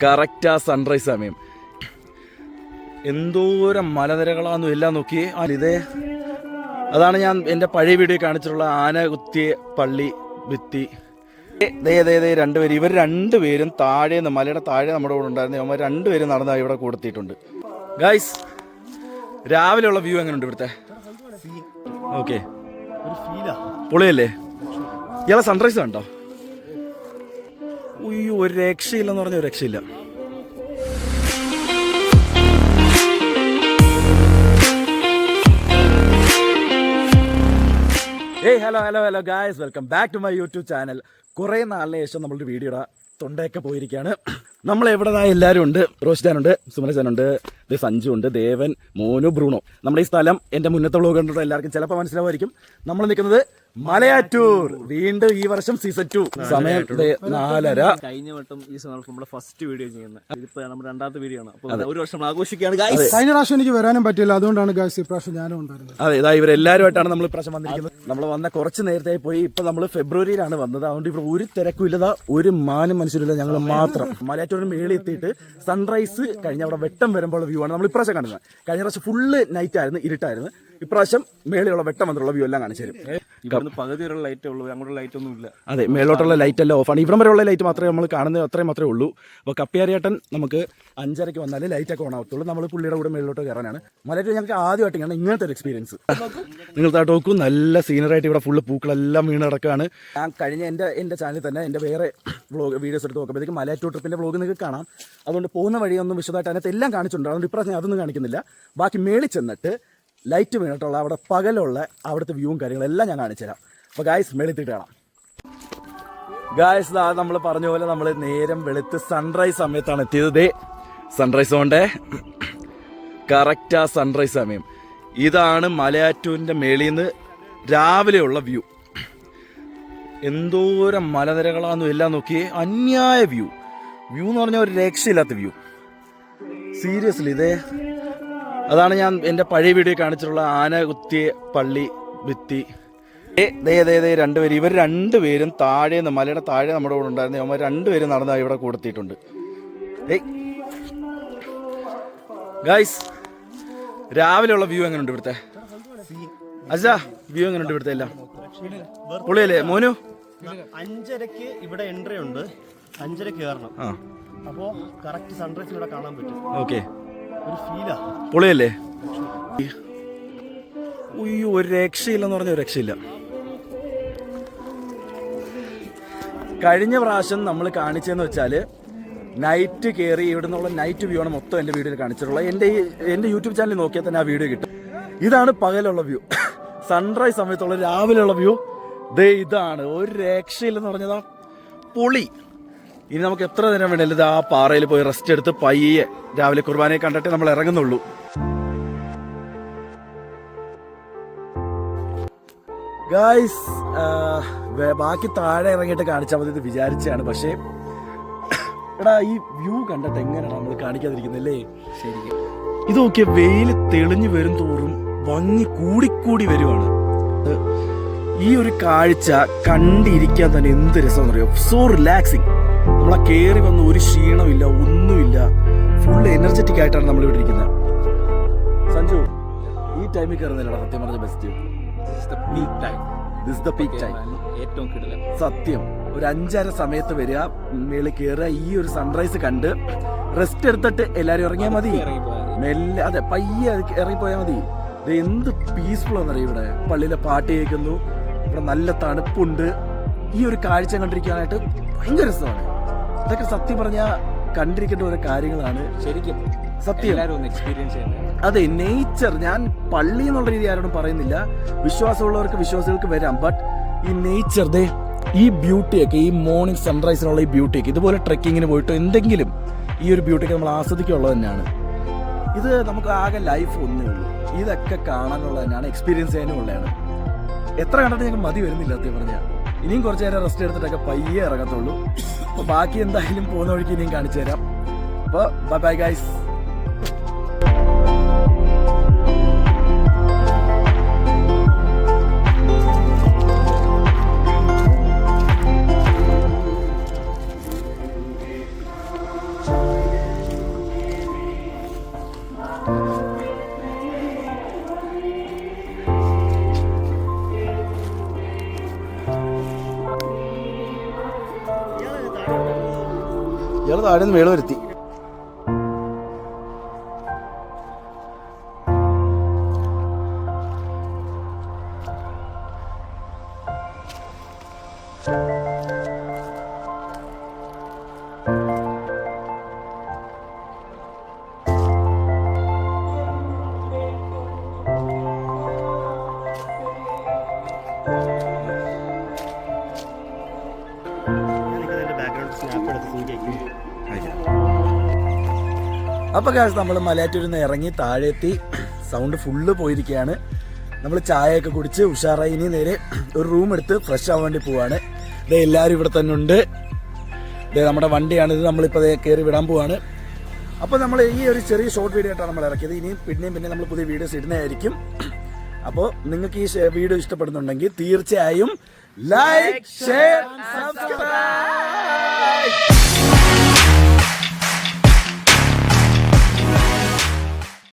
Correct ആ sunrise സമയം. എന്തോരം മലനിരകളാന്നും എല്ലാം നോക്കിയേ. ഇതേ അതാണ് ഞാൻ എൻ്റെ പഴയ വീഡിയോ കാണിച്ചിട്ടുള്ള ആന കുത്തിയ പള്ളി ഭിത്തി. രണ്ടുപേരും, ഇവർ രണ്ടുപേരും താഴേന്ന് മലയുടെ താഴെ നമ്മുടെ കൂടെ ഉണ്ടായിരുന്നു. അവന്മാർ രണ്ടുപേരും നടന്ന് ഇവിടെ കൊടുത്തിട്ടുണ്ട്. ഗൈസ്, രാവിലെയുള്ള വ്യൂ എങ്ങനെയുണ്ട് ഇവിടുത്തെ? ഓക്കെ, പൊളിയല്ലേ? ഇയാളെ സൺറൈസ് കണ്ടോ? ഉയ്യോ, ഒരു രക്ഷയില്ലെന്ന് പറഞ്ഞ ഒരു രക്ഷയില്ല. Hello guys, welcome back to my YouTube channel. കുറേ നാളിന് ശേഷം നമ്മളൊരു വീഡിയോയുടെ തൊണ്ടയൊക്കെ പോയിരിക്കുകയാണ്. നമ്മൾ എവിടെതായ എല്ലാവരും ഉണ്ട്. റോഷിദാനുണ്ട്, സുമനജനുണ്ട്, സഞ്ജു ഉണ്ട്, ദേവൻ, മോനു, ബ്രൂണോ. നമ്മുടെ ഈ സ്ഥലം എൻ്റെ മുന്നത്തെ വ്ലോഗ് കണ്ടിട്ട് എല്ലാവർക്കും ചിലപ്പോൾ മനസ്സിലാവുമായിരിക്കും. നമ്മൾ നിൽക്കുന്നത് മലയാറ്റൂർ. വീണ്ടും ഈ വർഷം സീസൺ 2. സമയം 4:30. കഴിഞ്ഞ വട്ടം ഈ നമ്മുടെ ഫസ്റ്റ് വീഡിയോ ചെയ്യുന്നത്, ഇതിപ്പോ നമ്മുടെ രണ്ടാമത്തെ വീഡിയോ ആണ്. അപ്പോൾ ഒരു വർഷം ആഘോഷിക്കുകയാണ്. കഴിഞ്ഞ പ്രാവശ്യം എനിക്ക് വരാനും പറ്റില്ല, അതുകൊണ്ടാണ് ഗായ്സ് ഇപ്രാവശ്യം ഞാനും ഉണ്ടായിരുന്നത്. അതെ, ഇതാ ഇവരെല്ലാവരുമായിട്ടാണ് നമ്മൾ ഇപ്രാവശ്യം വന്നിരിക്കുന്നത്. നമ്മൾ വന്ന കുറച്ച് നേരത്തെ പോയി. ഇപ്പൊ നമ്മൾ ഫെബ്രുവരിയിലാണ് വന്നത്. അതുകൊണ്ട് ഇവിടെ ഒരു തിരക്കും ഇല്ലതാ, ഒരു മാനും മനുഷ്യരില്ല, ഞങ്ങൾ മാത്രം. മലയാറ്റൂരിന് മേളിൽ എത്തിയിട്ട് സൺറൈസ് കഴിഞ്ഞ അവിടെ വെട്ടം വരുമ്പോൾ വ്യൂ ആണ് നമ്മൾ ഇപ്രാവശ്യം കാണുന്നത്. കഴിഞ്ഞ പ്രാവശ്യം ഫുള്ള് നൈറ്റ് ആയിരുന്നു, ഇരുട്ടായിരുന്നു. ഇപ്രാവശ്യം മേളിലുള്ള വെട്ടം വന്നിട്ടുള്ള വ്യൂ എല്ലാം കാണിച്ചു തരും. പകുതി വരെ ലൈറ്റേ ഉള്ളൂ, അങ്ങോട്ട് ലൈറ്റ് ഒന്നും ഇല്ല. അതെ, മേലോട്ടുള്ള ലൈറ്റ് എല്ലാം ഓഫാണ്. ഇവിടം വരെയുള്ള ലൈറ്റ് മാത്രമേ നമ്മൾ കാണുന്നത്, അത്രയും മാത്രമേ ഉള്ളൂ. അപ്പോൾ കപ്പിയാരിയേട്ടൻ നമുക്ക് 5:30 വന്നാലേ ലൈറ്റൊക്കെ ഓൺ ആവത്തുള്ളൂ. നമ്മൾ പുള്ളിയുടെ കൂടെ മേളിലോട്ട് കയറാനാണ്. മലയാറ്റൂർ ഞങ്ങൾക്ക് ആദ്യമായിട്ട് കാണാൻ ഇങ്ങനത്തെ ഒരു എക്സ്പീരിയൻസ്. നിങ്ങൾ താട്ട് നോക്കൂ, നല്ല സീനറായിട്ട് ഇവിടെ ഫുള്ള് പൂക്കളെല്ലാം വീണ് കിടക്കുകയാണ്. ഞാൻ കഴിഞ്ഞ എൻ്റെ ചാനലിൽ തന്നെ എൻ്റെ വേറെ വീഡിയോസ് എടുത്ത് നോക്കുമ്പോഴത്തേക്കും മലയാറ്റൂർ ട്രിപ്പിൻ്റെ വ്ലോഗ് നിങ്ങൾക്ക് കാണാം. അതുകൊണ്ട് പോകുന്ന വഴിയൊന്നും വിശദമായിട്ട് അതിനകത്ത് എല്ലാം കാണിച്ചിട്ടുണ്ട്. അതുകൊണ്ട് ഇപ്രാവശ്യം അതൊന്നും കാണിക്കുന്നില്ല. ബാക്കി മേളിൽ ചെന്നിട്ട് ലൈറ്റ് വീണിട്ടുള്ള അവിടെ പകലുള്ള അവിടുത്തെ വ്യൂവും കാര്യങ്ങളെല്ലാം ഞാൻ കാണിച്ചു തരാം. അപ്പോൾ ഗായ്സ്, മേളിത്തിട്ട് കാണാം. ഗായ്സ്, നമ്മൾ പറഞ്ഞ പോലെ നമ്മൾ നേരം വെളുത്ത് സൺറൈസ് സമയത്താണ് എത്തിയത്. സൺറൈസ് കൊണ്ടേ കറക്റ്റ് ആ സൺറൈസ് സമയം. ഇതാണ് മലയാറ്റൂരിൻ്റെ മേളിൽ നിന്ന് രാവിലെയുള്ള വ്യൂ. എന്തോരം മലനിരകളാന്നും എല്ലാം നോക്കിയേ. അന്യായ വ്യൂ എന്ന് പറഞ്ഞാൽ ഒരു രക്ഷയില്ലാത്ത വ്യൂ. സീരിയസ്ലി, അതാണ് ഞാൻ എൻ്റെ പഴയ വീഡിയോ കാണിച്ചിട്ടുള്ള ആന കുത്തിയ പള്ളി ഭിത്തി. രണ്ടുപേരും, ഇവർ രണ്ടുപേരും താഴേന്ന് മലയുടെ താഴെ നമ്മുടെ കൂടെ ഉണ്ടായിരുന്നു. അവന്മാർ രണ്ടുപേരും നടന്ന് ഇവിടെ കൊടുത്തിട്ടുണ്ട്. ഗൈസ്, രാവിലെയുള്ള വ്യൂ എങ്ങനെയുണ്ട് ഇവിടുത്തെ? അച്ഛാ, വ്യൂ എങ്ങനെയുണ്ട് ഇവിടുത്തെ? എല്ലാം പൊളിയല്ലേ മോനു? 5:30 ഇവിടെ എൻട്രി ഉണ്ട്, 5:30 കയറണം. അപ്പോ കറക്റ്റ് സൺറൈസ് ഇവിടെ കാണാൻ പറ്റും. ഓക്കെ, ഒരു ഫീലാ, പൊളിയല്ലേ? ഉയ്യോ, ഒരു രക്ഷയില്ലെന്ന് പറഞ്ഞ ഒരു രക്ഷയില്ല. കഴിഞ്ഞ പ്രാവശ്യം നമ്മൾ കാണിച്ചതെന്ന് വെച്ചാൽ നൈറ്റ് കയറി ഇവിടെ നിന്നുള്ള നൈറ്റ് വ്യൂ ആണ് മൊത്തം എൻ്റെ വീഡിയോയിൽ കാണിച്ചിട്ടുള്ളത്. എൻ്റെ യൂട്യൂബ് ചാനലിൽ നോക്കിയാൽ തന്നെ ആ വീഡിയോ കിട്ടും. ഇതാണ് പകലുള്ള വ്യൂ. സൺറൈസ് സമയത്തുള്ള രാവിലെയുള്ള വ്യൂ ഇതാണ്. ഒരു രക്ഷയില്ലെന്ന് പറഞ്ഞതാ, പൊളി. ഇനി നമുക്ക് എത്ര നേരം വേണേലും ഇത് ആ പാറയിൽ പോയി റെസ്റ്റ് എടുത്ത് പയ്യെ രാവിലെ കുർബാനയെ കണ്ടിട്ട് നമ്മൾ ഇറങ്ങുന്നുള്ളൂ. ഗായ്സ്, ബാക്കി താഴെ ഇറങ്ങിയിട്ട് കാണിച്ചാൽ മതി ഇത് വിചാരിച്ചാണ്. പക്ഷേ എടാ, ഈ വ്യൂ കണ്ടിട്ട് എങ്ങനെയാണ് നമ്മൾ കാണിക്കാതിരിക്കുന്നല്ലേ? ശരിക്കും ഇത് നോക്കിയ വെയിൽ തെളിഞ്ഞു വരും തോറും ഭംഗി കൂടിക്കൂടി വരുവാണ്. ഈ ഒരു കാഴ്ച കണ്ടിരിക്കാൻ തന്നെ എന്ത് രസമെന്ന് അറിയോ? So relaxing. നമ്മളെ കയറി വന്ന് ഒരു ക്ഷീണമില്ല, ഒന്നുമില്ല. ഫുൾ എനർജറ്റിക് ആയിട്ടാണ് നമ്മളിവിടെ ഇരിക്കുന്നത്. സഞ്ജു, ഈ ടൈമിൽ കയറുന്നില്ലടാ സത്യം പറഞ്ഞ ബെസ്റ്റ്. ഏറ്റവും കിടിലൻ സത്യം. ഒരു 5:30 സമയത്ത് വരിക, മേളിൽ കയറുക, ഈ ഒരു സൺറൈസ് കണ്ട് റെസ്റ്റ് എടുത്തിട്ട് എല്ലാരും ഇറങ്ങിയാൽ മതി. മെല്ലെ, അതെ, പയ്യെ ഇറങ്ങിപ്പോയാൽ മതി. ഇത് എന്ത് പീസ്ഫുൾ ആണെന്നറിയാം. ഇവിടെ പള്ളിയിലെ പാട്ട് കേൾക്കുന്നു, ഇവിടെ നല്ല തണുപ്പുണ്ട്. ഈ ഒരു കാഴ്ച കണ്ടിരിക്കാനായിട്ട് ഭയങ്കര രസമാണ്. ഇതൊക്കെ സത്യം പറഞ്ഞാൽ കണ്ടിരിക്കേണ്ട ഓരോ കാര്യങ്ങളാണ്. ശരിക്കും സത്യം എക്സ്പീരിയൻസ് ചെയ്യുന്നത്. അതെ, നേച്ചർ. ഞാൻ പള്ളി എന്നുള്ള രീതി ആരോടും പറയുന്നില്ല. വിശ്വാസമുള്ളവർക്ക് വിശ്വാസികൾക്ക് വരാം. ബട്ട് ഈ നേച്ചർ, ഈ ബ്യൂട്ടിയൊക്കെ, ഈ മോർണിംഗ് സൺറൈസിനുള്ള ഈ ബ്യൂട്ടിയൊക്കെ, ഇതുപോലെ ട്രെക്കിങ്ങിന് പോയിട്ട് എന്തെങ്കിലും ഈ ഒരു ബ്യൂട്ടിയൊക്കെ നമ്മൾ ആസ്വദിക്കുള്ളത് തന്നെയാണ്. ഇത് നമുക്ക് ആകെ ലൈഫ് ഒന്നേ ഉള്ളൂ. ഇതൊക്കെ കാണാനുള്ളത് തന്നെയാണ്, എക്സ്പീരിയൻസ് ചെയ്യാനുള്ളതാണ്. എത്ര കണ്ടിട്ട് ഞങ്ങൾക്ക് മതി വരുന്നില്ല സത്യം പറഞ്ഞാൽ. ഇനിയും കുറച്ച് നേരം റെസ്റ്റ് എടുത്തിട്ടൊക്കെ പയ്യെ ഇറങ്ങത്തുള്ളൂ. അപ്പോൾ ബാക്കി എന്തായാലും പോകുന്ന വഴിക്ക് ഇനിയും കാണിച്ചു തരാം. അപ്പോൾ ബൈ ബൈ ഗൈസ്. താഴെ നിന്ന് മേള വരുത്തി. അപ്പോൾ കാശ് നമ്മൾ മലയാറ്റൂരിൽ നിന്ന് ഇറങ്ങി താഴെത്തി. സൗണ്ട് ഫുള്ള് പോയിരിക്കുകയാണ്. നമ്മൾ ചായയൊക്കെ കുടിച്ച് ഉഷാറായി ഇനി നേരെ ഒരു റൂം എടുത്ത് ഫ്രഷ് ആവാൻ വേണ്ടി പോവാണ്. ഇതേ എല്ലാവരും ഇവിടെ തന്നെ ഉണ്ട്. ഇതേ നമ്മുടെ വണ്ടിയാണിത്, നമ്മളിപ്പോൾ കയറി വിടാൻ പോവാണ്. അപ്പോൾ നമ്മൾ ഈ ഒരു ചെറിയ ഷോർട്ട് വീഡിയോ ആയിട്ടാണ് നമ്മൾ ഇറക്കിയത്. ഇനിയും പിന്നെ നമ്മൾ പുതിയ വീഡിയോസ് ഇടുന്നതായിരിക്കും. അപ്പോൾ നിങ്ങൾക്ക് ഈ വീഡിയോ ഇഷ്ടപ്പെടുന്നുണ്ടെങ്കിൽ തീർച്ചയായും ലൈക്ക്, ഷെയർ, സബ്സ്ക്രൈബ്.